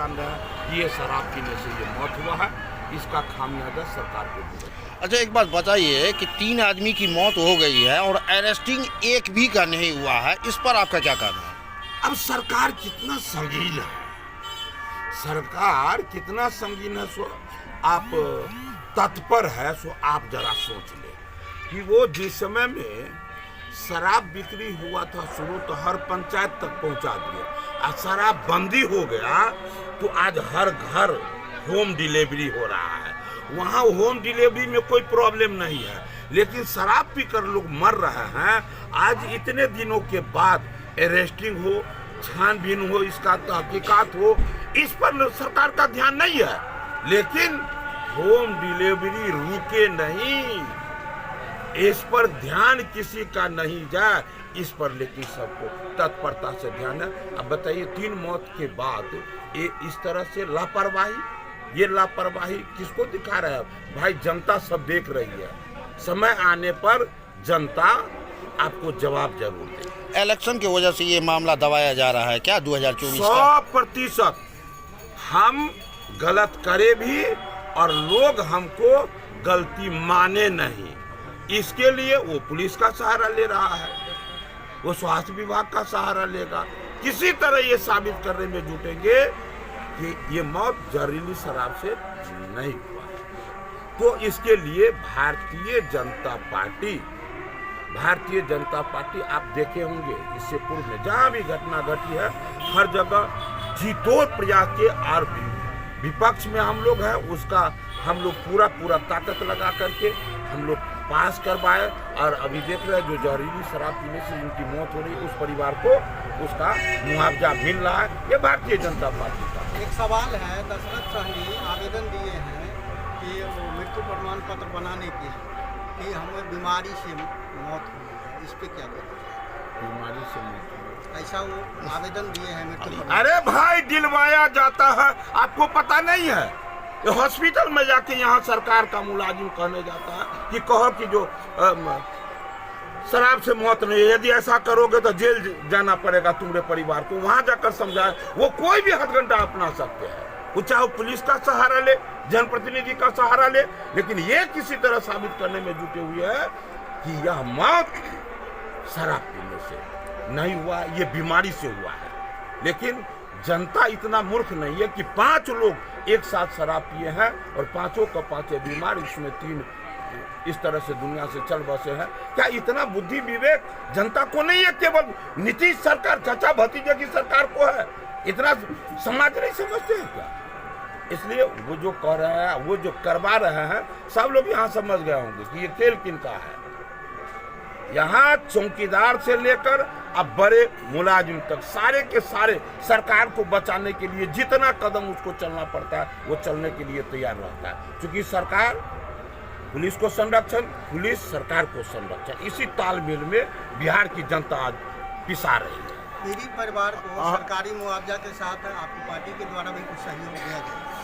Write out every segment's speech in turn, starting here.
मान रहे हैं कि ये शराब पीने से ये मौत हुआ है, इसका खामियाजा सरकार को भुगतना है। अच्छा, एक बात बताइए कि 3 आदमी की मौत हो गई है और अरेस्टिंग एक भी का नहीं हुआ है, इस पर आपका क्या कहना है? अब सरकार कितना संगीन है, सरकार कितना संगीन है, सो आप तत्पर है, सो आप जरा सोच ले कि वो जिस समय में शराब बिक्री हुआ था शुरू, तो हर पंचायत तक पहुंचा दिया, और शराब बंदी हो गया तो आज हर घर होम डिलीवरी हो रहा है। वहाँ होम डिलीवरी में कोई प्रॉब्लम नहीं है, लेकिन शराब पीकर लोग मर रहे हैं। आज इतने दिनों के बाद अरेस्टिंग हो, छानबीन हो, इसका तहकीकात हो, इस पर सरकार का ध्यान नहीं है। लेकिन होम डिलीवरी रुके नहीं, इस पर ध्यान किसी का नहीं जाए, इस पर लेकिन सबको तत्परता से ध्यान है। अब बताइए 3 मौत के बाद ये इस तरह से लापरवाही, ये लापरवाही किसको दिखा रहा है? भाई जनता सब देख रही है, समय आने पर जनता आपको जवाब जरूर दे। इलेक्शन की वजह से ये मामला दबाया जा रहा है क्या 2024 का? 100% हम गलत करे भी और लोग हमको गलती माने नहीं, इसके लिए वो पुलिस का सहारा ले रहा है, वो स्वास्थ्य विभाग का सहारा लेगा, किसी तरह ये साबित करने में जुटेंगे कि ये मौत जहरीली शराब से नहीं हुआ। तो इसके लिए भारतीय जनता पार्टी आप देखे होंगे इससे पूर्व में जहां भी घटना घटी है, हर जगह जीतोड़ प्रयास के, और विपक्ष में हम लोग हैं, उसका हम लोग पूरा ताकत लगा करके हम लोग पास करवाए। और अभी देख रहे हैं जो जहरीली शराब पीने से जिनकी मौत हो रही है, उस परिवार को उसका मुआवजा मिल रहा है। ये भारतीय जनता पार्टी का एक सवाल है। दशरथ सहनी आवेदन दिए हैं कि वो मृत्यु प्रमाण पत्र बनाने के लिए कि हमें बीमारी से मौत हुई है, इस पे क्या करें? बीमारी से मौत हुई, ऐसा वो आवेदन दिए हैं मृत्यु प्रमाण। अरे भाई दिलवाया जाता है, आपको पता नहीं है? ये हॉस्पिटल में जाके यहाँ सरकार का मुलाजिम कहने जाता है कि कहो कि जो शराब से मौत नहीं है, यदि ऐसा करोगे तो जेल जाना पड़ेगा तुम्हारे परिवार को। वहां जाकर समझाए, वो कोई भी हथकंडा अपना सकते हैं, वो चाहे पुलिस का सहारा ले, जनप्रतिनिधि का सहारा ले, लेकिन ये किसी तरह साबित करने में जुटे हुए हैं कि यह मौत शराब पीने से नहीं हुआ, ये बीमारी से हुआ है। लेकिन जनता इतना मूर्ख नहीं है कि 5 लोग एक साथ शराब पिए हैं और 5 का 5 बीमार, इसमें 3 इस तरह से दुनिया से चल बसे हैं। क्या इतना बुद्धि विवेक जनता को नहीं है? केवल नीतीश सरकार, चाचा भतीजे की सरकार को है, इतना समाज नहीं समझते हैं क्या? इसलिए वो जो कह रहे हैं, वो जो करवा रहे हैं, सब लोग यहाँ समझ गए होंगे कि ये खेल किनका है। यहाँ चौकीदार से लेकर अब बड़े मुलाजिम तक सारे के सारे सरकार को बचाने के लिए जितना कदम उसको चलना पड़ता है, वो चलने के लिए तैयार रहता है। क्योंकि सरकार पुलिस को संरक्षण, पुलिस सरकार को संरक्षण, इसी तालमेल में बिहार की जनता आज पिसा रही है। पीड़ित परिवार को सरकारी मुआवजा के साथ आपकी पार्टी के द्वारा भी कुछ सहयोग दिया गया?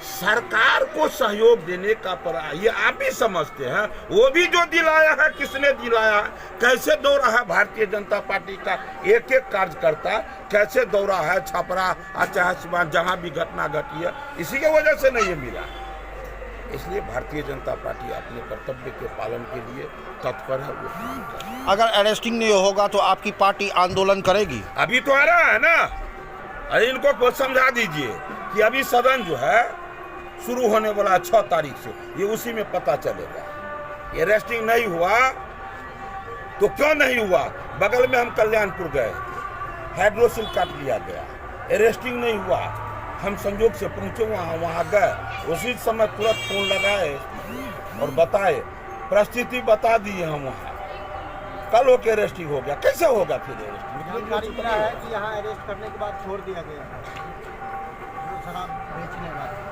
सरकार को सहयोग देने का पड़ा, ये आप भी समझते हैं। वो भी जो दिलाया है, किसने दिलाया है, कैसे दौरा है भारतीय जनता पार्टी का एक कार्यकर्ता, कैसे दौरा है छपरा, चाहे जहां भी घटना घटी है, इसी के वजह से नहीं मिला। इसलिए भारतीय जनता पार्टी अपने कर्तव्य के पालन के लिए तत्पर है, वो काम कर रही है। अगर अरेस्टिंग नहीं होगा तो आपकी पार्टी आंदोलन करेगी? अभी तो आ रहा है ना, अरे इनको समझा दीजिए कि अभी सदन जो है शुरू होने वाला है 6 तारीख से, ये उसी में पता चलेगा। ये अरेस्टिंग नहीं हुआ तो क्यों नहीं हुआ? बगल में हम कल्याणपुर गए, हाइड्रोसिल काट लिया गया, अरेस्टिंग नहीं हुआ, हम संयोग से पहुंचे वहाँ गए, उसी समय तुरंत फोन लगाए और बताए, परिस्थिति बता दी हम वहाँ, कल होकर अरेस्टिंग हो गया। कैसे होगा फिर अरेस्टिंग? जानकारी मिला है कि यहाँ अरेस्ट करने के बाद छोड़ दिया गया शराब बेचने वाला।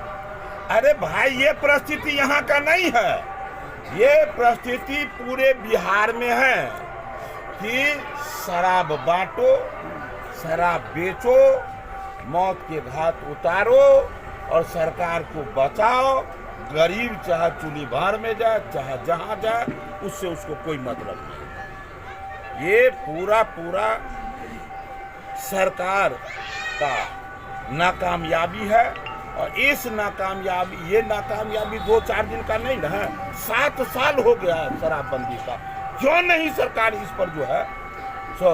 अरे भाई ये परिस्थिति यहाँ का नहीं है, ये परिस्थिति पूरे बिहार में है कि शराब बांटो, शराब बेचो, मौत के घाट उतारो और सरकार को बचाओ। गरीब चाहे चूल्ही भार में जाए, चाहे जहां जाए, उससे उसको कोई मतलब नहीं। ये पूरा सरकार का नाकामयाबी है। और इस ये नाकामयाबी 2-4 दिन का नहीं ना है, 7 साल हो गया है शराबबंदी का। क्यों नहीं सरकार इस पर जो है सो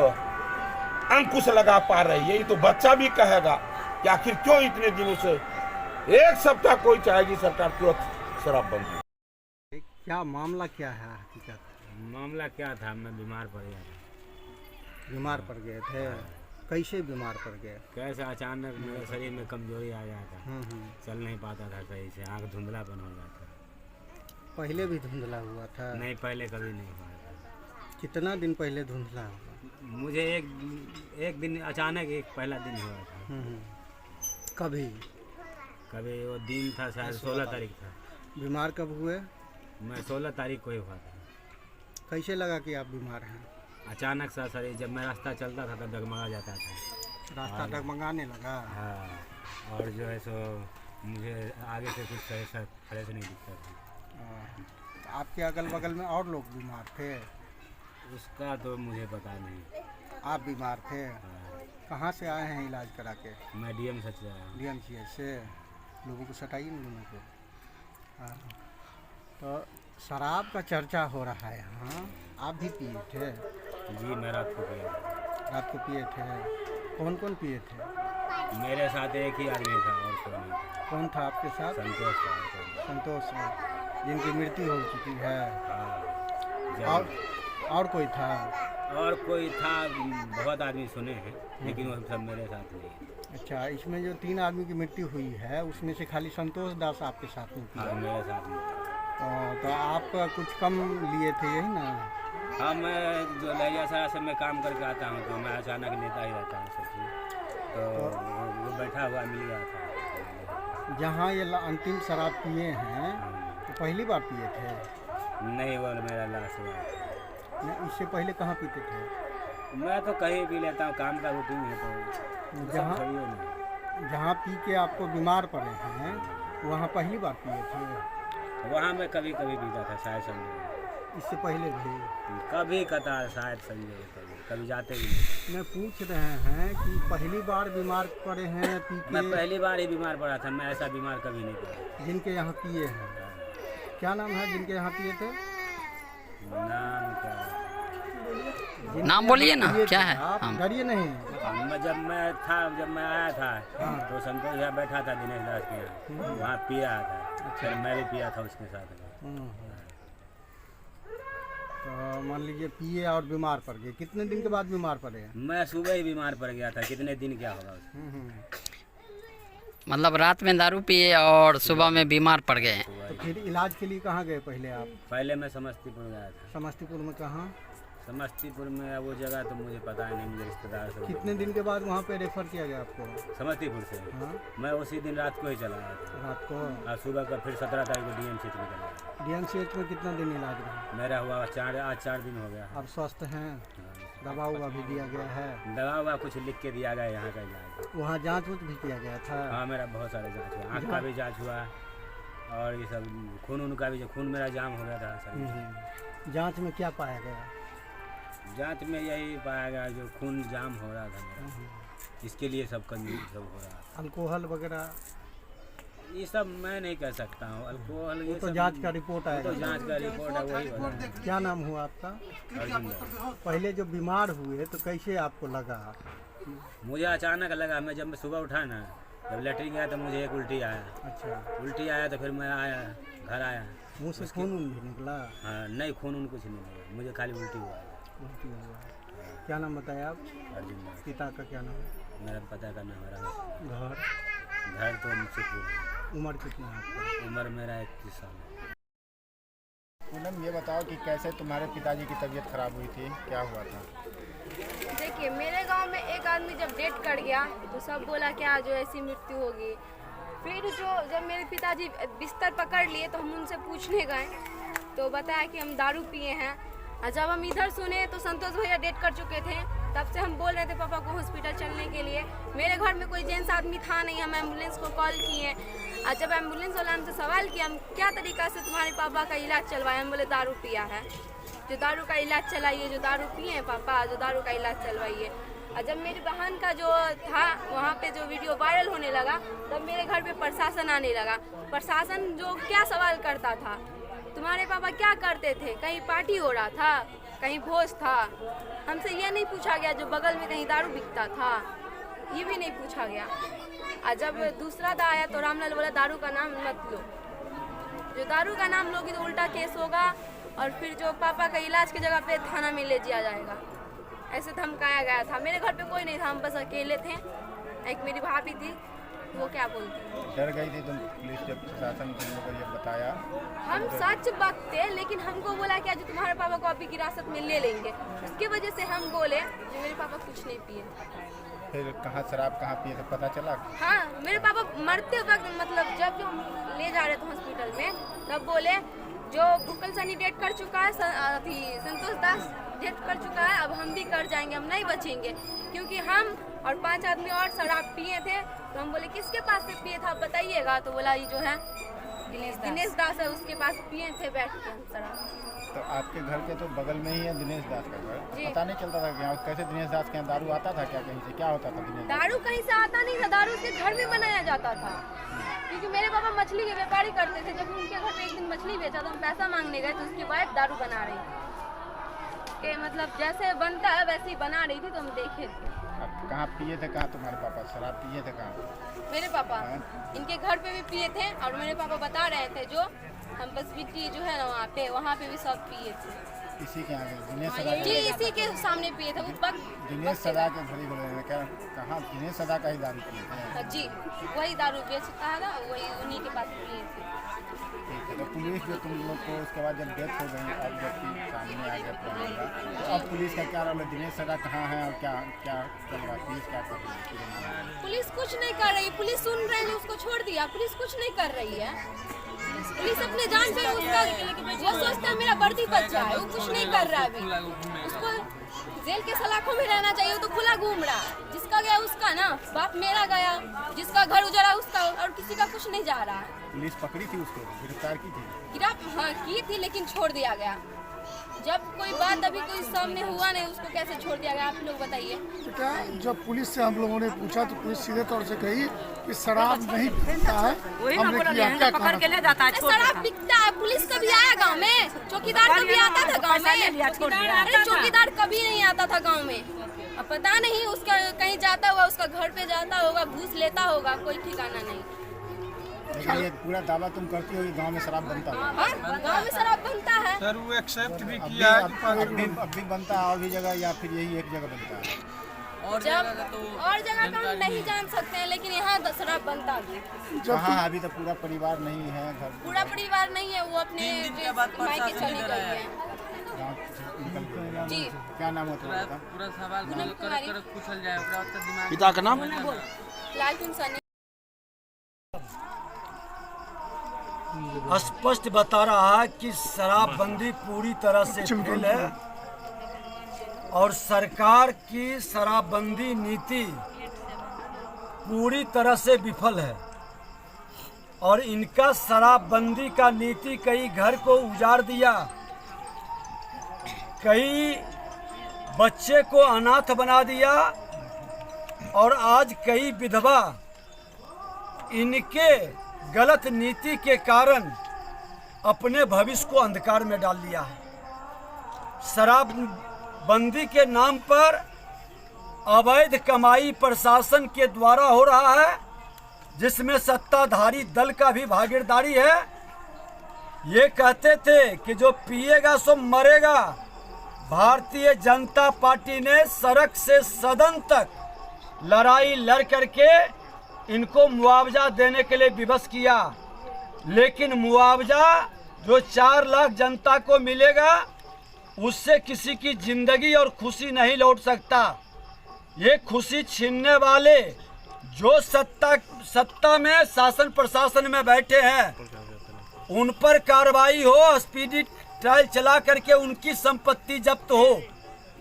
अंकुश लगा पा रही है? ये तो बच्चा भी कहेगा कि आखिर क्यों इतने दिनों से 1 सप्ताह कोई चाहेगी सरकार तुरंत शराबबंदी। क्या मामला क्या है हकीकत? मामला क्या था, मैं बीमार पड़ गया था। बीमार पड़ गए थे? कैसे बीमार पड़ गए? कैसे अचानक मेरे शरीर में कमजोरी आ गया था, चल नहीं पाता था सही से, आँख धुंधलापन हो गया था। पहले भी धुंधला हुआ था? नहीं, पहले कभी नहीं हुआ था। कितना दिन पहले धुंधला हुआ? मुझे एक दिन अचानक एक पहला दिन हुआ था। कभी कभी वो दिन था शायद 16 तारीख था। बीमार कब हुए? मैं 16 तारीख को ही हुआ था। कैसे लगा कि आप बीमार हैं? अचानक सा शरीर, जब मैं रास्ता चलता था तब डगमगा जाता था। रास्ता डगमगाने लगा? हाँ, और जो है सो मुझे आगे से कुछ फ्रेश नहीं दिखता था। आपके अगल बगल में और लोग बीमार थे? उसका तो मुझे पता नहीं। आप बीमार थे? कहाँ से आए हैं इलाज करा के? मैं डीएम सच आया हूँ। DMCH से। लोगों को सटाइए ना लोगों को। हाँ, तो शराब का चर्चा हो रहा है यहाँ, आप भी पिए थे? जी, मैं रात को पिया था। रात को पिए थे? कौन कौन पिए थे? मेरे साथ एक ही आदमी था और कोई नहीं था। कौन था आपके साथ? संतोष था और कोई नहीं। संतोष है, जिनकी मृत्यु हो चुकी है। हाँ, और कोई था? और कोई था, बहुत आदमी सुने हैं, लेकिन वो सब मेरे साथ नहीं है। अच्छा, इसमें जो 3 आदमी की मृत्यु हुई है उसमें से खाली संतोष दास आपके साथ में हाँ, पिया? मेरे साथ नहीं। तो आप कुछ कम लिए थे यही ना? हाँ, मैं जो लहजा सरा से मैं काम करके आता हूँ, तो मैं अचानक लेता ही रहता हूँ सब चीज़। तो वो बैठा हुआ मिल गया था। जहाँ ये अंतिम शराब पिए हैं तो पहली बार पिए थे? नहीं, वो मेरा लास्ट हुआ था। नहीं, इससे पहले कहाँ पीते थे? मैं तो कहीं भी लेता हूँ, काम का रूटीन है तो जहाँ सही है नहीं। जहाँ पी के आपको बीमार पड़े हैं वहाँ पहली बार पिए थे? वहाँ मैं कभी कभी पीता था, शायद संजय। इससे पहले भी? कभी कतार शायद संजय, कभी जाते ही नहीं। मैं पूछ रहे हैं कि पहली बार बीमार पड़े हैं पी के? मैं पहली बार ही बीमार पड़ा था, मैं ऐसा बीमार कभी नहीं पड़ा। जिनके यहाँ पिए हैं, क्या नाम है जिनके यहाँ पिए थे? नाम क्या? नाम बोलिए ना, क्या है? आप डरिए नहीं। जब मैं आया था तो संतोष यहाँ बैठा था दिनेश दास के यहाँ, वहाँ पिया था। फिर मैं भी पिया था उसके साथ। तो मान लीजिए पिए और बीमार पड़ गए। कितने दिन के बाद बीमार पड़े? मैं सुबह ही बीमार पड़ गया था, कितने दिन क्या होगा उसमें। मतलब रात में दारू पिए और सुबह में बीमार पड़ गए। तो फिर इलाज के लिए कहाँ गए पहले आप? पहले मैं समस्तीपुर गया था। समस्तीपुर में कहाँ? समस्तीपुर में वो जगह तो मुझे पता है नहीं, मुझे रिश्तेदार से। कितने दिन के बाद वहाँ पे रेफर किया गया आपको? समस्तीपुर से? हाँ, मैं उसी दिन रात को ही चला आया था। रात को? और सुबह का फिर 17 तारीख को DMCH में चला। DMCH में कितना दिन इलाज रहा? मेरा हुआ आज 4 दिन हो गया। अब स्वस्थ हैं? दवा उवा भी दिया गया है? दवा हुआ कुछ लिख के दिया गया यहाँ का इलाज। वहाँ जांच उच भी किया गया था? हाँ, मेरा बहुत सारे जांच हुआ, आँख का भी जांच हुआ और ये सब खून का भी, खून मेरा जाम हो गया था सर। जांच में क्या पाया गया? जांच में यही पाया गया जो खून जाम हो रहा था मेरा, इसके लिए सब कंजूस सब हो रहा था। अल्कोहल वगैरह ये सब मैं नहीं कह सकता हूँ। अल्कोहल ये तो सब जांच का रिपोर्ट आएगा। तो जांच का रिपोर्ट है, वही बता। क्या नाम हुआ आपका? अर्जुन दास। पहले जो बीमार हुए तो कैसे आपको लगा? मुझे अचानक लगा, मैं जब मैं सुबह उठा ना, जब लेटरिन गया तो मुझे एक उल्टी आया। अच्छा, उल्टी आया तो फिर मैं आया, घर आया। मुँह से खून भी निकला? हाँ, नहीं, खून कुछ नहीं लगा, मुझे खाली उल्टी हुआ। उल्टी हुआ। क्या नाम बताया आप? अर्जुन दास। पिता का क्या नाम है? मेरा पता का नाम है। घर? घर तो मुझसे पूरा। उम्र कितना है आपका? उम्र मेरा 31 साल है। पूनम, ये बताओ कि कैसे तुम्हारे पिताजी की तबीयत खराब हुई थी, क्या हुआ था? देखिए, मेरे गांव में एक आदमी जब डेथ कर गया तो सब बोला क्या जो ऐसी मृत्यु होगी। फिर जब मेरे पिताजी बिस्तर पकड़ लिए तो हम उनसे पूछने गए तो बताया कि हम दारू पिए हैं। और जब हम इधर सुने तो संतोष भैया डेथ कर चुके थे। तब से हम बोल रहे थे पापा को हॉस्पिटल चलने के लिए। मेरे घर में कोई जेंट्स आदमी था नहीं, हम एम्बुलेंस को कॉल किए। और जब एम्बुलेंस वाला हमसे सवाल किया हम क्या तरीका से तुम्हारे पापा का इलाज चलवाए, हम बोले दारू पिया है, जो दारू का इलाज चलाइए, जो दारू पिए हैं पापा, जो दारू का इलाज चलवाइए। और जब मेरी बहन का जो था वहाँ पे जो वीडियो वायरल होने लगा तब मेरे घर पे प्रशासन आने लगा। प्रशासन जो क्या सवाल करता था, तुम्हारे पापा क्या करते थे, कहीं पार्टी हो रहा था, कहीं भोज था। हमसे ये नहीं पूछा गया जो बगल में कहीं दारू बिकता था, ये भी नहीं पूछा गया। और जब दूसरा दा आया तो रामलाल बोला दारू का नाम मत लो, जो दारू का नाम लोगी तो उल्टा केस होगा और फिर जो पापा का इलाज की जगह पे थाना में ले जाया जाएगा, ऐसे धमकाया गया था। मेरे घर पे कोई नहीं था, हम बस अकेले थे। एक मेरी भाभी थी, वो क्या बोलती, डर गई थी तुम पुलिस जब प्रशासन तुमको ये बताया? हम सच बकते लेकिन हमको बोला कि आज तुम्हारे पापा को अभी हिरासत में ले लेंगे, उसकी वजह से हम बोले कि मेरे पापा कुछ नहीं पिए। फिर कहाँ शराब कहाँ पिए थे पता चला? हाँ, मेरे पापा मरते वक्त मतलब जब जो ले जा रहे थे हॉस्पिटल में तब बोले जो भुक्कल सनी डेट कर चुका है, संतोष दास डेट कर चुका है, अब हम भी कर जाएंगे, हम नहीं बचेंगे। क्योंकि हम और 5 आदमी और शराब पिए थे। तो हम बोले किसके पास से पिए था बताइएगा, तो बोला ये जो है दिनेश दास है, उसके पास पिए थे बैठ के शराब। तो आपके घर के तो बगल में ही है दिनेश दास का घर, जी। पता नहीं चलता था क्या कैसे दिनेश दास के यहाँ दारू आता था क्या, कहीं से क्या होता था दिनेश दास? दारू कहीं से आता नहीं था, दारू उसके घर में बनाया जाता था। क्योंकि मेरे पापा मछली के व्यापारी करते थे, जब उनके घर पे एक दिन मछली बेचा तो हम पैसा मांगने गए तो उसकी वाइफ दारू बना रही थी कि मतलब जैसे बनता है वैसे ही बना रही थी, तो हम देखे थे। अब कहाँ पिए थे, कहाँ तुम्हारे पापा शराब पिए थे कहाँ? मेरे पापा इनके घर पे भी पिए थे और मेरे पापा बता रहे थे जो हम बस बिट्टी जो है ना वहाँ पे भी सब पिए थे। इसी के आगे दिनेश सदा जी, इसी के सामने पिए थे। वो दिनेश सदा के घड़ी बोल रहे हैं क्या, कहाँ दिनेश सदा का ही दारू पिए थे? जी, वही दारू बेचता था, वही उन्हीं के पास पिए थे। ठीक है, तो पुलिस जो तुम लोग को उसके बाद जब डेथ हो गई, अब जबकि सामने आ गया प्रमाण, तो अब पुलिस का क्या रोल है? दिनेश सदा कहाँ है और क्या क्या चल रहा है, पुलिस क्या कर रही है? पुलिस कुछ नहीं कर रही, पुलिस सुन रहे हैं उसको छोड़ दिया, पुलिस कुछ नहीं कर रही है। पुलिस अपने जान पे उसका वो सोचता है मेरा वर्दी बच जाए, वो कुछ नहीं कर रहा है अभी। उसको जेल के सलाखों में रहना चाहिए, वो तो खुला घूम रहा है। जिसका गया उसका ना, बाप मेरा गया, जिसका घर उजड़ा उसका, और किसी का कुछ नहीं जा रहा है। पुलिस पकड़ी थी उसको, गिरफ्तार की थी? हाँ की थी, लेकिन छोड़ दिया गया। जब कोई बात अभी कोई सामने हुआ नहीं, उसको कैसे छोड़ दिया गया, आप लोग बताइए। तो क्या जब पुलिस से हम लोगों ने पूछा तो पुलिस सीधे तौर से कही कि शराब नहीं पीता है, हमने किया क्या पकड़ के ले जाता है। शराब बिकता है, पुलिस कभी आया गांव में? चौकीदार कभी आता था गांव में? अरे चौकीदार कभी नहीं आता था गांव में। अब पता नहीं उसका कहीं जाता होगा, उसका घर पे जाता होगा, घूस लेता होगा, कोई ठिकाना नहीं। लेकिन ये पूरा दावा तुम करती हो कि गांव में शराब बनता है? हाँ, गांव में शराब बनता है। सर वो एक्सेप्ट भी किया है अब भी बनता है और भी जगह, या फिर यही एक जगह बनता है? और जगह का हम नहीं जान सकते हैं, लेकिन यहाँ शराब बनता है। हाँ, अभी तो पूरा परिवार नहीं है घर, पूरा परिवार नहीं है, वो अपने मायके चली गई है। गाँव से निकल के। जी, क्या नाम होता है? पूरा सवाल पूछल जाए, पिता का नाम? लालटून सनी। स्पष्ट बता रहा है कि शराबबंदी पूरी तरह से फेल है और सरकार की शराबबंदी नीति पूरी तरह से विफल है और इनका शराबबंदी का नीति कई घर को उजाड़ दिया, कई बच्चे को अनाथ बना दिया और आज कई विधवा इनके गलत नीति के कारण अपने भविष्य को अंधकार में डाल लिया है। शराबबंदी के नाम पर अवैध कमाई प्रशासन के द्वारा हो रहा है, जिसमें सत्ताधारी दल का भी भागीदारी है। ये कहते थे कि जो पिएगा सो मरेगा। भारतीय जनता पार्टी ने सड़क से सदन तक लड़ाई लड़ करके इनको मुआवजा देने के लिए विवश किया, लेकिन मुआवजा जो 4 लाख जनता को मिलेगा उससे किसी की जिंदगी और खुशी नहीं लौट सकता। ये खुशी छीनने वाले जो सत्ता में शासन प्रशासन में बैठे हैं उन पर कार्रवाई हो, स्पीडी ट्रायल चला करके उनकी संपत्ति जब्त हो।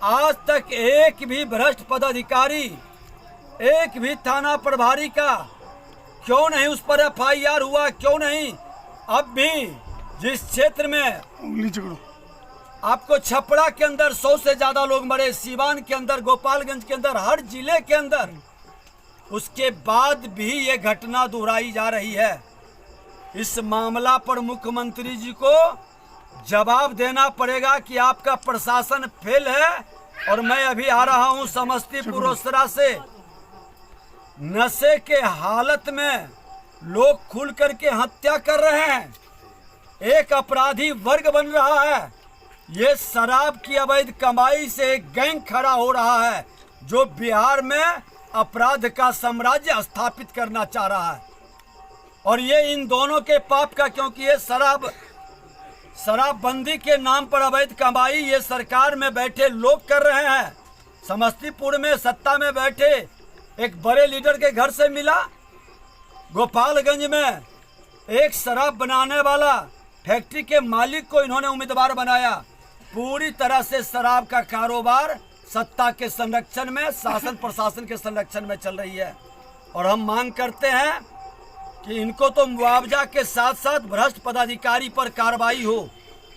आज तक एक भी भ्रष्ट पदाधिकारी, एक भी थाना प्रभारी का क्यों नहीं उस पर FIR हुआ, क्यों नहीं? अब भी जिस क्षेत्र में आपको छपरा के अंदर 100 से ज्यादा लोग मरे, सीवान के अंदर, गोपालगंज के अंदर, हर जिले के अंदर। उसके बाद भी ये घटना दोहराई जा रही है। इस मामला पर मुख्यमंत्री जी को जवाब देना पड़ेगा कि आपका प्रशासन फेल है। और मैं अभी आ रहा हूं समस्तीपुर रोसड़ा से, नशे के हालत में लोग खुल करके हत्या कर रहे हैं, एक अपराधी वर्ग बन रहा है। ये शराब की अवैध कमाई से एक गैंग खड़ा हो रहा है जो बिहार में अपराध का साम्राज्य स्थापित करना चाह रहा है। और ये इन दोनों के पाप का, क्योंकि ये शराबबंदी के नाम पर अवैध कमाई ये सरकार में बैठे लोग कर रहे हैं। समस्तीपुर में सत्ता में बैठे एक बड़े लीडर के घर से मिला, गोपालगंज में एक शराब बनाने वाला फैक्ट्री के मालिक को इन्होंने उम्मीदवार बनाया। पूरी तरह से शराब का कारोबार सत्ता के संरक्षण में, शासन प्रशासन के संरक्षण में चल रही है। और हम मांग करते हैं कि इनको तो मुआवजा के साथ साथ भ्रष्ट पदाधिकारी पर कार्रवाई हो।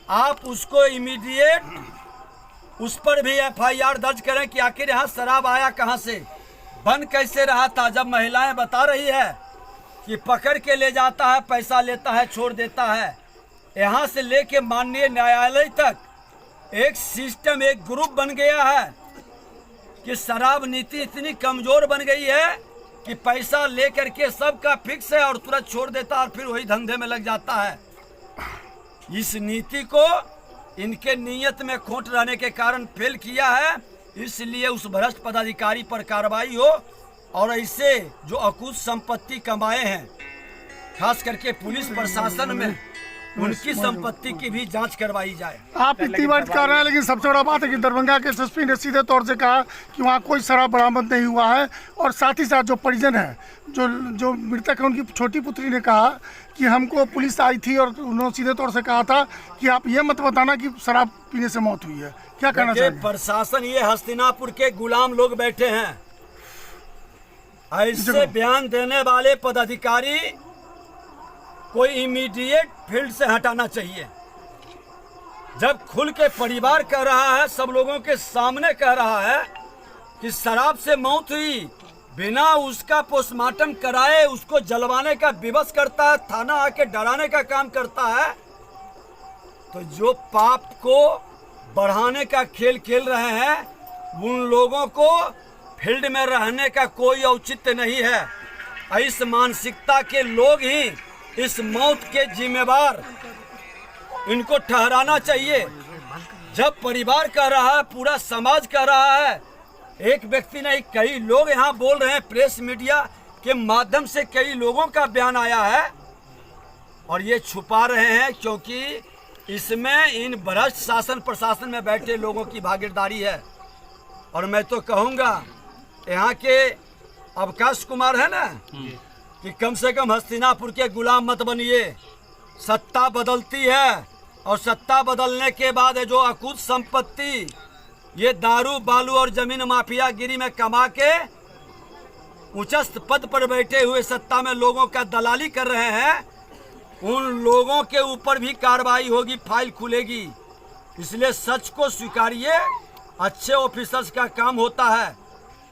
आप उसको इमीडिएट उस पर भी FIR दर्ज करें कि आखिर यहाँ शराब आया कहाँ से, बन कैसे रहा था। जब महिलाएं बता रही है कि पकड़ के ले जाता है, पैसा लेता है, छोड़ देता है। यहाँ से लेके माननीय न्यायालय तक एक सिस्टम, एक ग्रुप बन गया है कि शराब नीति इतनी कमजोर बन गई है कि पैसा लेकर के सबका फिक्स है और तुरंत छोड़ देता है और फिर वही धंधे में लग जाता है। इस नीति को इनके नीयत में खोट रहने के कारण फेल किया है। इसलिए उस भ्रष्ट पदाधिकारी पर कार्रवाई हो और ऐसे जो अकुत संपत्ति कमाए हैं, खास करके पुलिस प्रशासन में, उनकी संपत्ति की भी जांच करवाई जाए। आप इतनी बात कर रहे हैं, लेकिन सबसे बड़ा बात है कि दरभंगा के SSP ने सीधे तौर से कहा कि वहाँ कोई शराब बरामद नहीं हुआ है। और साथ ही साथ जो परिजन है, जो मृतक है, उनकी छोटी पुत्री ने कहा कि हमको पुलिस आई थी और उन्होंने सीधे तौर से कहा था कि आप ये मत बताना कि शराब पीने से मौत हुई है। क्या कहना चाहिए? प्रशासन, ये हस्तिनापुर के गुलाम लोग बैठे हैं। ऐसे बयान देने वाले पदाधिकारी कोई इमीडिएट फील्ड से हटाना चाहिए। जब खुल के परिवार कह रहा है, सब लोगों के सामने कह रहा है कि शराब से मौत हुई, बिना उसका पोस्टमार्टम कराए उसको जलवाने का विवश करता है, थाना आके डराने का काम करता है, तो जो पाप को बढ़ाने का खेल खेल रहे हैं, उन लोगों को फील्ड में रहने का कोई औचित्य नहीं है। इस मानसिकता के लोग ही इस मौत के जिम्मेवार, इनको ठहराना चाहिए। जब परिवार कह रहा है, पूरा समाज कह रहा है, एक व्यक्ति नहीं कई लोग यहाँ बोल रहे हैं, प्रेस मीडिया के माध्यम से कई लोगों का बयान आया है और ये छुपा रहे हैं क्योंकि इसमें इन भ्रष्ट शासन प्रशासन में बैठे लोगों की भागीदारी है। और मैं तो कहूँगा यहाँ के अवकाश कुमार है ना, कि कम से कम हस्तिनापुर के गुलाम मत बनिए। सत्ता बदलती है और सत्ता बदलने के बाद जो अकुत संपत्ति ये दारू बालू और जमीन माफियागिरी में कमा के उच्चस्थ पद पर बैठे हुए सत्ता में लोगों का दलाली कर रहे हैं, उन लोगों के ऊपर भी कार्रवाई होगी, फाइल खुलेगी। इसलिए सच को स्वीकारिए। अच्छे ऑफिसर्स का काम होता है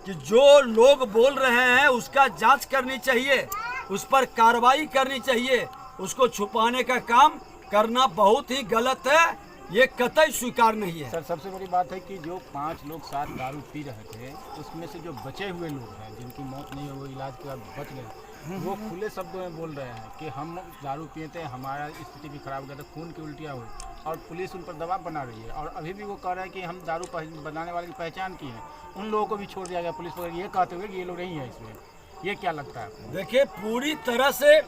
कि जो लोग बोल रहे हैं उसका जांच करनी चाहिए, उस पर कार्रवाई करनी चाहिए। उसको छुपाने का काम करना बहुत ही गलत है, ये कतई स्वीकार नहीं है। सर, सबसे बड़ी बात है कि जो 5 लोग साथ दारू पी रहे थे, उसमें से जो बचे हुए लोग हैं जिनकी मौत नहीं हुई, इलाज के बाद बच गए, वो खुले शब्दों में बोल रहे हैं कि हम दारू पिए थे, हमारा स्थिति भी खराब हो गया था, खून की उल्टियाँ हुई, और पुलिस उन पर दबाव बना रही है। और अभी भी वो कह रहे हैं कि हम दारू बनाने वाले की पहचान की है, उन लोगों को भी छोड़ दिया गया पुलिस वगैरह, ये कहते हुए कि ये लोग नहीं है इसमें। ये क्या लगता है आपको? देखिए, पूरी तरह से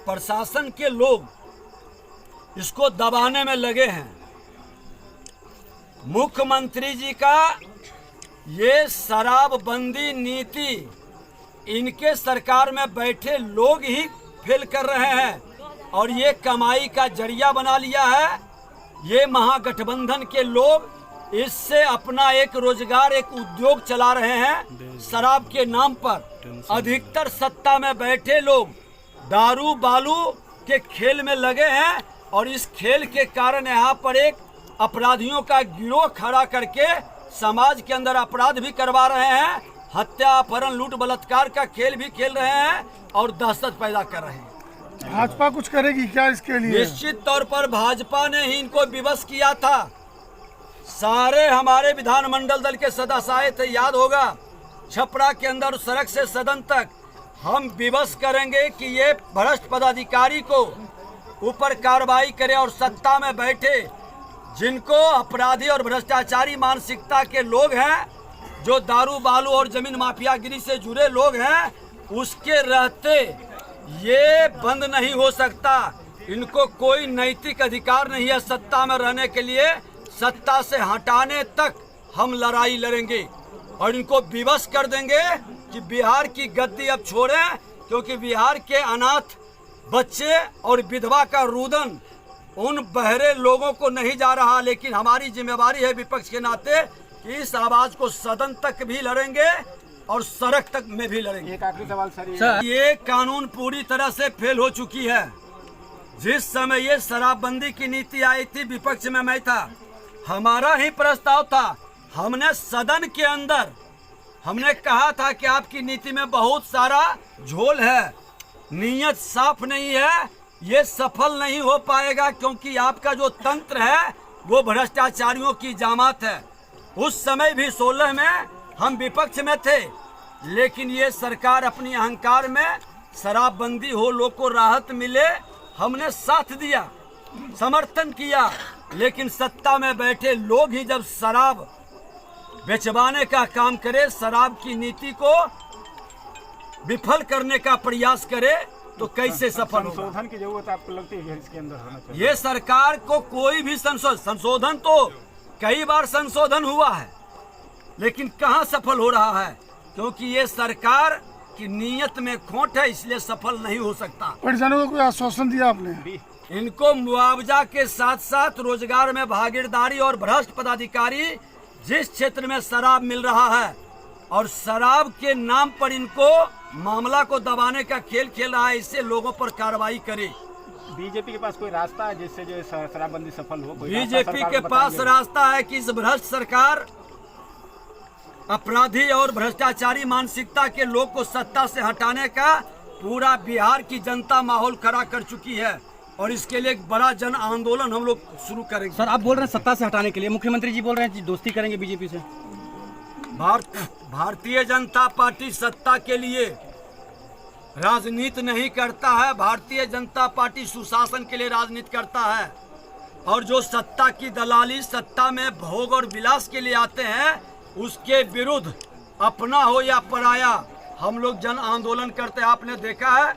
प्रशासन के लोग इसको दबाने में लगे हैं। मुख्यमंत्री जी का ये शराबबंदी नीति इनके सरकार में बैठे लोग ही फेल कर रहे हैं और ये कमाई का जरिया बना लिया है। ये महागठबंधन के लोग इससे अपना एक रोजगार, एक उद्योग चला रहे हैं शराब के नाम पर। अधिकतर सत्ता में बैठे लोग दारू बालू के खेल में लगे हैं और इस खेल के कारण यहाँ पर एक अपराधियों का गिरोह खड़ा करके समाज के अंदर अपराध भी करवा रहे हैं, हत्या, अपहरण, लूट, बलात्कार का खेल भी खेल रहे हैं और दहशत पैदा कर रहे हैं। भाजपा कुछ करेगी क्या इसके लिए? निश्चित तौर पर भाजपा ने ही इनको विवश किया था। सारे हमारे विधानमंडल दल के सदस्य आए थे, याद होगा, छपरा के अंदर सड़क से सदन तक हम विवश करेंगे कि ये भ्रष्ट पदाधिकारी को ऊपर कार्रवाई करे और सत्ता में बैठे जिनको अपराधी और भ्रष्टाचारी मानसिकता के लोग हैं, जो दारू बालू और जमीन माफियागिरी से जुड़े लोग हैं, उसके रहते ये बंद नहीं हो सकता। इनको कोई नैतिक अधिकार नहीं है सत्ता में रहने के लिए। सत्ता से हटाने तक हम लड़ाई लड़ेंगे और इनको विवश कर देंगे कि बिहार की गद्दी अब छोड़ें, क्योंकि बिहार के अनाथ बच्चे और विधवा का रुदन उन बहरे लोगों को नहीं जा रहा। लेकिन हमारी जिम्मेवारी है विपक्ष के नाते कि इस आवाज को सदन तक भी लड़ेंगे और सड़क तक में भी लड़ेंगे। एक आखिरी सवाल सर, ये कानून पूरी तरह से फेल हो चुकी है। जिस समय ये शराबबंदी की नीति आई थी, विपक्ष में मैं था, हमारा ही प्रस्ताव था। हमने सदन के अंदर हमने कहा था कि आपकी नीति में बहुत सारा झोल है, नीयत साफ नहीं है, ये सफल नहीं हो पाएगा, क्योंकि आपका जो तंत्र है वो भ्रष्टाचारियों की जामात है। उस समय भी 16 में हम विपक्ष में थे, लेकिन ये सरकार अपनी अहंकार में शराबबंदी हो, लोग को राहत मिले, हमने साथ दिया, समर्थन किया। लेकिन सत्ता में बैठे लोग ही जब शराब बेचवाने का काम करे, शराब की नीति को विफल करने का प्रयास करे, तो कैसे सफल होगा? संशोधन की जरूरत आपको लगती है इसके अंदर होना चाहिए? ये सरकार को कोई भी संशोधन तो कई बार संशोधन हुआ है, लेकिन कहां सफल हो रहा है? क्योंकि ये सरकार की नीयत में खोट है, इसलिए सफल नहीं हो सकता। परिजनों को कोई आश्वासन दिया आपने? इनको मुआवजा के साथ साथ रोजगार में भागीदारी और भ्रष्ट पदाधिकारी जिस क्षेत्र में शराब मिल रहा है और शराब के नाम पर इनको मामला को दबाने का खेल खेल रहा है, इससे लोगों पर कार्रवाई करे। बीजेपी के पास कोई रास्ता है जिससे जो शराबबंदी सफल हो? बीजेपी के पास रास्ता है कि इस भ्रष्ट सरकार अपराधी और भ्रष्टाचारी मानसिकता के लोग को सत्ता से हटाने का पूरा बिहार की जनता माहौल खड़ा कर चुकी है और इसके लिए एक बड़ा जन आंदोलन हम लोग शुरू करेंगे। सर, आप बोल रहे हैं सत्ता से हटाने के लिए, मुख्यमंत्री जी बोल रहे हैं दोस्ती करेंगे बीजेपी से। भारतीय जनता पार्टी सत्ता के लिए राजनीति नहीं करता है। भारतीय जनता पार्टी सुशासन के लिए राजनीति करता है और जो सत्ता की दलाली, सत्ता में भोग और विलास के लिए आते हैं, उसके विरुद्ध अपना हो या पराया हम लोग जन आंदोलन करते हैं। आपने देखा है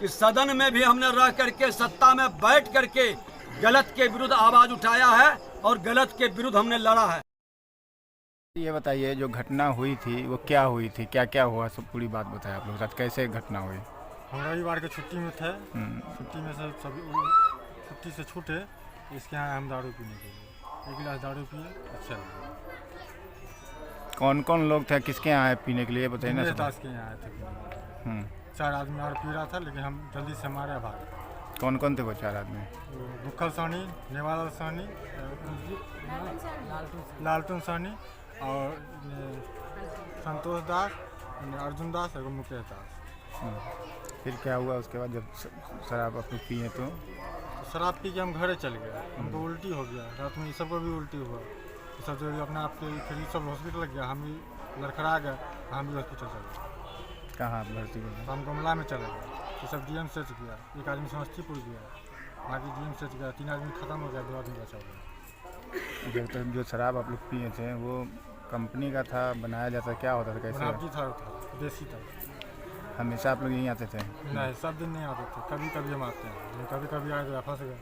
कि सदन में भी हमने रह करके, सत्ता में बैठ करके गलत के विरुद्ध आवाज उठाया है और गलत के विरुद्ध हमने लड़ा है। ये बताइए, जो घटना हुई थी वो क्या हुई थी, क्या क्या हुआ, सब पूरी बात बताएं आप लोग साथ, कैसे घटना हुई? हम रविवार के छुट्टी में थे, छुट्टी में से सभी छुट्टी से छूटे, इसके यहाँ हम दारू पीने के लिए 1 गिलास दारू पिए, अच्छा लगा। कौन कौन लोग थे, किसके यहाँ आए पीने के लिए बताइए ना? दास के यहाँ आए थे। 4 आदमी और पी रहा था, लेकिन हम जल्दी से हमारे भाग। कौन कौन थे वो 4 आदमी? दुखल सानी, नेवालाल सानी, लालटून सानी और संतोष दास, अर्जुन दास और मुकेश दास। फिर क्या हुआ उसके बाद जब शराब अपनी पिए? तो शराब पी के हम घरे चल गए, हमको उल्टी हो गया, रात में सबको भी उल्टी हुआ, सब जो अपना आप के फिर सब हॉस्पिटल गया, हम भी लड़खड़ा गए, हम भी हॉस्पिटल चल गए। कहाँ भर्ती हुए? हम गमला में चले गए, तो सब डीएम सेच गया, 1 आदमी समस्तीपुर गया, बाकी डीएम सेच गया, 3 आदमी खत्म हो गया, 2 आदमी बचा गया। तो जो शराब आप लोग पिए थे वो कंपनी का था, बनाया जाता, क्या होता था, कैसे? बनावटी था, देसी था। हमेशा आप लोग यहीं आते थे? नहीं, सब दिन नहीं आते थे, कभी कभी हम आते हैं, कभी कभी आए तो फंस गए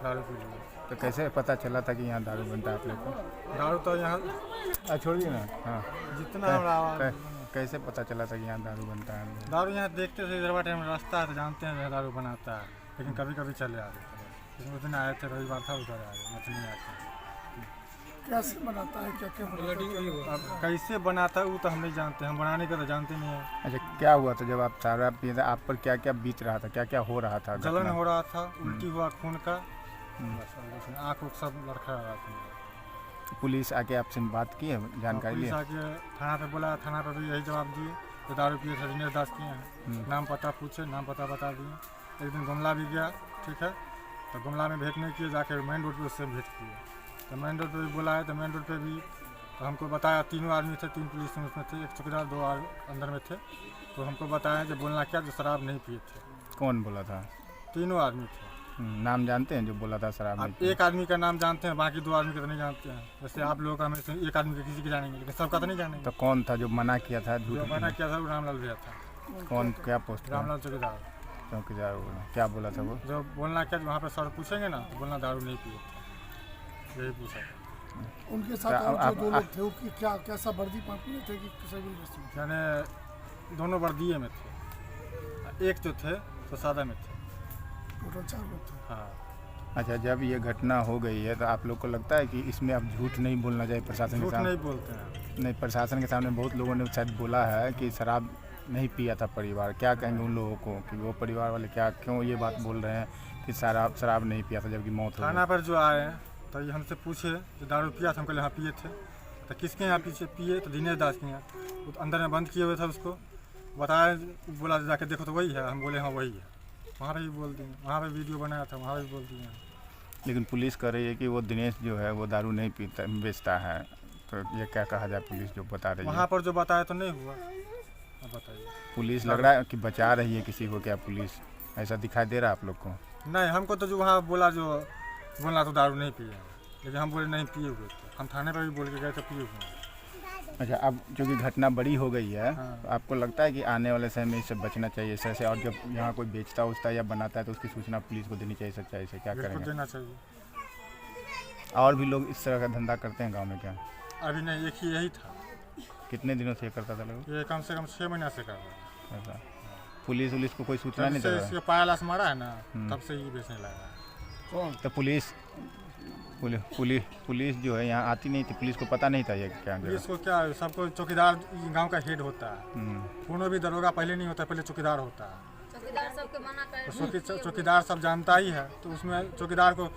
दारू पी लिए। तो कैसे पता चला था कि यहाँ दारू बनता है आप लोग को? दारू तो यहाँ छोड़िए ना, हाँ, जितना कैसे पता चला था कि यहाँ दारू बनता है? दारू यहाँ देखते थे, इधर टाइम रास्ता है तो जानते हैं दारू बनाता है, लेकिन कभी कभी चले आते थे। उस दिन आए थे, रविवार था, उधर आए, मछली आते हैं। कैसे बनाता है, क्या क्या अब कैसे बनाता है वो तो हम नहीं जानते, हम बनाने का तो जानते नहीं है। अच्छा, क्या हुआ था जब आप शराब पिए थे? आप पर क्या क्या बीत रहा था, क्या क्या हो रहा था? जलन हो रहा था, उल्टी हुआ खून का, बस और कुछ नहीं, आँख उख सब लड़खड़ा रहा था। पुलिस आके आपसे बात की है, जानकारी ली पुलिस है? आके थाना पे बोला, थाना पे भी यही जवाब दिए कि दारू पिए थे, दिनेश दास किए हैं। नाम पता पूछे, नाम पता बता दिए। एक दिन गुमला भी गया, ठीक है, तो गुमला में भेंट नहीं किए, जाके मेन रोड पे उससे भेंट किए। तो मेन रोड पे भी बुलाए, तो मेन रोड पे भी तो हमको बताया 3 आदमी थे, 3 पुलिस उसमें थे, 1 चौकीदार, 2 अंदर में थे। तो हमको बताया कि बोलना क्या, जो शराब नहीं पिए थे। कौन बोला था? 3 आदमी थे। नाम जानते हैं जो बोला था शराब आप नहीं? एक आदमी का नाम जानते हैं, बाकी 2 आदमी का तो नहीं जानते हैं। जैसे आप लोग का हमें से एक आदमी का किसी के जानेंगे, लेकिन सबका तो नहीं जानेंगे। तो कौन था जो मना किया था? जो झूठ मना किया था वो रामलाल भैया था। कौन, क्या पोस्ट? रामलाल चौकीदार। चौकीदार क्या बोला था वो? जो बोलना क्या, वहाँ पे सर पूछेंगे ना तो बोलना दारू नहीं पिए थे, यही पूछा था। उनके साथ और जो 2 लोग थे वो क्या कैसा वर्दी पहने थे कि सिविल ड्रेस में? यानी दोनों वर्दिये में थे, एक जो थे तो सादा में थे। टोटल 4 लोग थे। हाँ। अच्छा, जब ये घटना हो गई है तो आप लोग को लगता है कि इसमें अब झूठ नहीं बोलना चाहिए प्रशासन के झूठ सामने? नहीं बोलते हैं। नहीं, प्रशासन के सामने बहुत लोगों ने शायद बोला है कि शराब नहीं पिया था परिवार। क्या कहेंगे उन लोगों को कि वो परिवार वाले क्या क्यों ये बात बोल रहे हैं कि शराब नहीं पिया था जबकि मौत हो थाना गई? पर जो आए तो ये हमसे पूछे कि दारू पिया था, हम कहले हाँ पिए थे। तो किसके यहाँ पीछे पिए? तो दिनेश दास के यहाँ। वो तो अंदर में बंद किए हुए था, उसको बताया, बोला जाके देखो तो वही है। हम बोले हाँ वही है। वहाँ पर भी बोल दिए, वहाँ पर वीडियो बनाया था, वहाँ पर भी बोल दिए। लेकिन पुलिस कह रही है कि वो दिनेश जो है वो दारू नहीं पीता बेचता है, तो ये क्या कहा जाए? पुलिस जो बता रही है वहाँ पर जो बताया तो नहीं हुआ। अब बताइए। पुलिस लग रहा है कि बचा रही है किसी को, क्या पुलिस ऐसा दिखाई दे रहा है आप लोग को? नहीं, हमको तो जो वहाँ बोला, जो बोला तो दारू नहीं पिए, लेकिन हम बोले नहीं पिए हुए थे। हम थाने पर भी बोल के गए थे पिए हुए। अच्छा, अब चूँकि घटना बड़ी हो गई है, हाँ। तो आपको लगता है कि आने वाले समय में इससे बचना चाहिए ऐसे ऐसे, और जब यहाँ कोई बेचता उचता या बनाता है तो उसकी सूचना पुलिस को देनी चाहिए, सच्चाई से क्या बिल्कुल करेंगे? देना चाहिए। और भी लोग इस तरह का धंधा करते हैं गांव में क्या? अभी नहीं, एक ही यही था। कितने दिनों से ये करता था लोग? ये कम से कम 6 महीना से कर रहा है। ऐसा पुलिस उलिस को कोई सूचना जब नहीं से दे रहा? इसके पाया से मारा है ना, तब से ये बेचने लगा है। कौन? तो पुलिस जो है यहाँ आती नहीं थी? पुलिस को पता नहीं था ये क्या? पुलिस को क्या, सबको चौकीदार गांव का हेड होता है। कोनो भी दरोगा पहले नहीं होता, पहले चौकीदार होता है। चौकीदार सबके मना कर, तो चौकीदार सब जानता ही है, तो उसमें चौकीदार को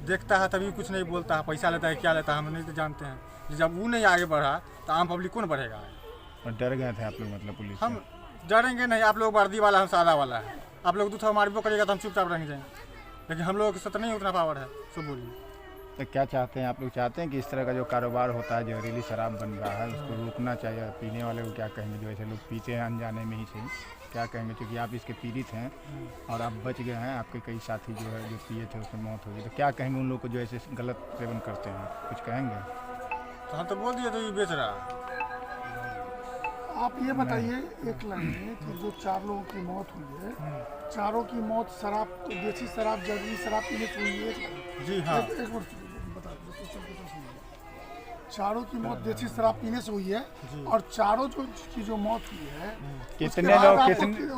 देखता है तभी कुछ नहीं बोलता है। पैसा लेता है, क्या लेता है, हम नहीं तो जानते हैं। जब वो नहीं आगे बढ़ा तो आम पब्लिक कौन बढ़ेगा? और डर गए थे आप लोग मतलब पुलिस से? हम डरेंगे नहीं। आप लोग वर्दी वाला, हम सादा वाला है। आप लोग दूसरा मारबो करेगा तो हम चुपचाप रह जाएंगे, लेकिन हम लोगों के साथ नहीं उतना पावर है। सब बोलिए। तो क्या चाहते हैं आप लोग? चाहते हैं कि इस तरह का जो कारोबार होता है, जहरीली शराब बन रहा है, उसको रोकना चाहिए? पीने वाले को क्या कहेंगे जो ऐसे लोग पीते हैं अनजाने में ही सही, क्या कहेंगे? क्योंकि आप इसके पीड़ित हैं और आप बच गए हैं, आपके कई साथी जो है जो पिए थे उसमें मौत हो गई, तो क्या कहेंगे उन लोग को जो ऐसे गलत सेवन करते हैं? कुछ कहेंगे? तो हम तो बोल दिए तो ये बेच रहा है। आप ये बताइए एक लाइन में कि जो 4 लोगों की मौत हुई है, चारों की मौत शराब, देसी शराब, जहरीली शराब पीने से हुई है? जी हाँ। एक मिनट बता दो, सुनिए। चारों की मौत देसी शराब पीने से हुई है, और चारों की जो मौत हुई है, कितने लोग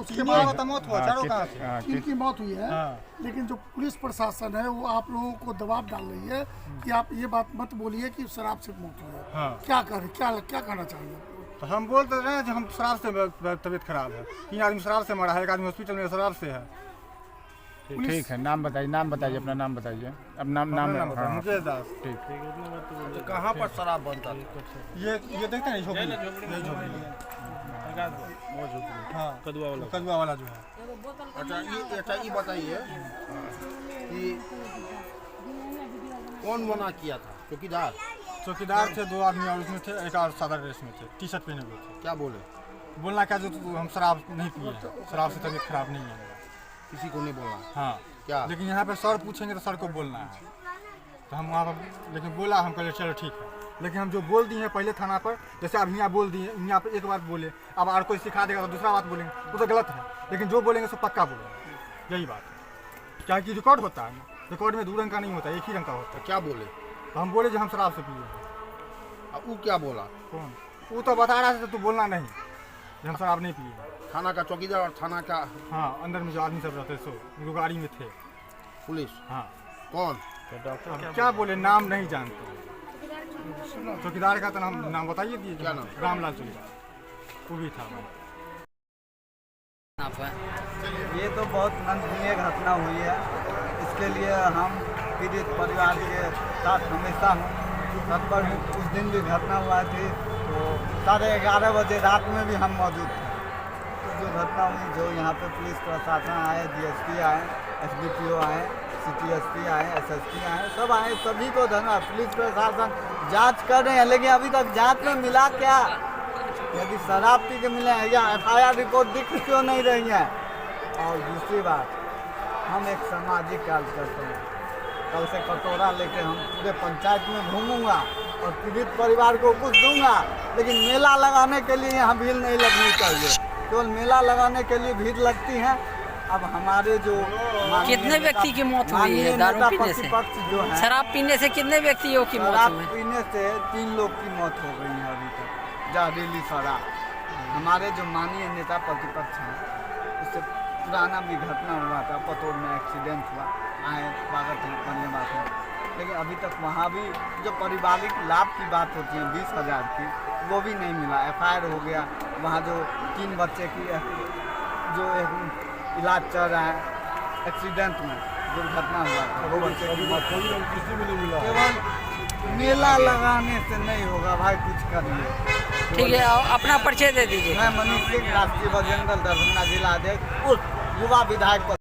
उसके बाद मौत हुआ, चारों कहाँ से? इनकी मौत हुई है। लेकिन जो पुलिस प्रशासन है वो आप लोगों को दबाव डाल रही है कि आप ये बात मत बोलिए कि शराब से मौत हुई है। क्या करें, क्या कहना चाहिए? तो हम बोल तो रहे हैं कि हम शराब से तबीयत खराब है। 3 आदमी शराब से मरा है, 1 आदमी हॉस्पिटल में शराब से है। ठीक है, नाम बताइए, अपना नाम बताइए। अब नाम मुकेश दास। ठीक। कहाँ पर शराब बनता था? ये देखते हैं झोपड़ी, ये झोपड़ी, हाँ, कदुआ वाला जो है। अच्छा, ये बताइए कि कौन मना किया था? चौकीदार थे, 2 आदमी और उसमें थे, एक और सादा ड्रेस में थे, टी-शर्ट पहने हुए थे। क्या बोले? बोलना क्या, जो हम शराब नहीं पिए हैं, शराब से तबीयत खराब नहीं है। किसी को नहीं बोला? हाँ। क्या? लेकिन यहाँ पे सर पूछेंगे तो सर को बोलना है। तो हम वहाँ पर लेकिन बोला, हम कहे चलो ठीक है। लेकिन हम जो बोल दिए हैं पहले थाना पर, जैसे अब यहाँ बोल दिए, यहाँ पर एक बात बोले, अब और कोई सिखा देगा तो दूसरा बात बोलेंगे, वो तो गलत है। लेकिन जो बोलेंगे सो पक्का बोलेंगे, यही बात है। क्या कि रिकॉर्ड होता है, रिकॉर्ड में 2 रंग का नहीं होता, एक ही रंग का होता है। क्या बोले? तो हम बोले जो हम शराब से पिए। अब वो क्या बोला? कौन? वो तो बता रहा था, तू बोलना नहीं, हम शराब नहीं पिए। थाना का चौकीदार और थाना का? हाँ, अंदर में जो आदमी सब रहते सो उनको गाड़ी में थे। पुलिस? हाँ। कौन? क्या बोले, नाम नहीं जानते। चौकीदार का तो नाम बताइए दिए। क्या नाम? रामलाल चौकीदार, वो भी था। ये तो बहुत मंदनीय घटना हुई है। इसके लिए हम पीड़ित परिवार के साथ हमेशा हूँ तत्पर हूँ। उस दिन भी घटना हुआ थी तो 11:30 बजे रात में भी हम मौजूद थे। तो जो घटना हुई, जो यहाँ पे पुलिस प्रशासन आए, DSP आए, SDPO आए, सिटी SP आए, SSP आए, सब आए, सभी को धन्यवाद। पुलिस प्रशासन जांच कर रहे हैं, लेकिन अभी तक जांच में मिला क्या? यदि शराब पी के मिले हैं या FIR रिपोर्ट दिख क्यों नहीं रही है? और दूसरी बात, हम एक सामाजिक कार्यकर्ता हैं। कल से कटोरा लेके हम पूरे पंचायत में घूमूंगा और पीड़ित परिवार को कुछ दूंगा, लेकिन मेला लगाने के लिए यहाँ भीड़ नहीं लगनी चाहिए। केवल मेला लगाने के लिए भीड़ लगती है। अब हमारे जो कितने व्यक्ति की मौत हुई है दारू पीने से? जो है, शराब पीने से कितने व्यक्तियों की मौत शराब हुई? पीने से 3 लोग की मौत हो गई है अभी तक, जहरीली शराब। हमारे जो माननीय नेता प्रतिपक्ष हैं, उससे पुराना भी घटना हुआ था, पतोर में एक्सीडेंट हुआ, आए स्वागत है, धन्यवाद है, लेकिन अभी तक वहाँ भी जो पारिवारिक लाभ की बात होती है 20,000 की, वो भी नहीं मिला। FIR हो गया। वहाँ जो 3 बच्चे की जो एक इलाज चल रहा है, एक्सीडेंट में दुर्घटना हुआ था, वो बच्चे की मौत हो गई। किसी भी नहीं मिला। केवल मेला लगाने से नहीं होगा भाई, कुछ करिए। ठीक है, अपना परिचय दे दीजिए। मैं मनीष सिंह, राष्ट्रीय बजरंग दल दरभंगा जिला अध्यक्ष, उर्फ युवा विधायक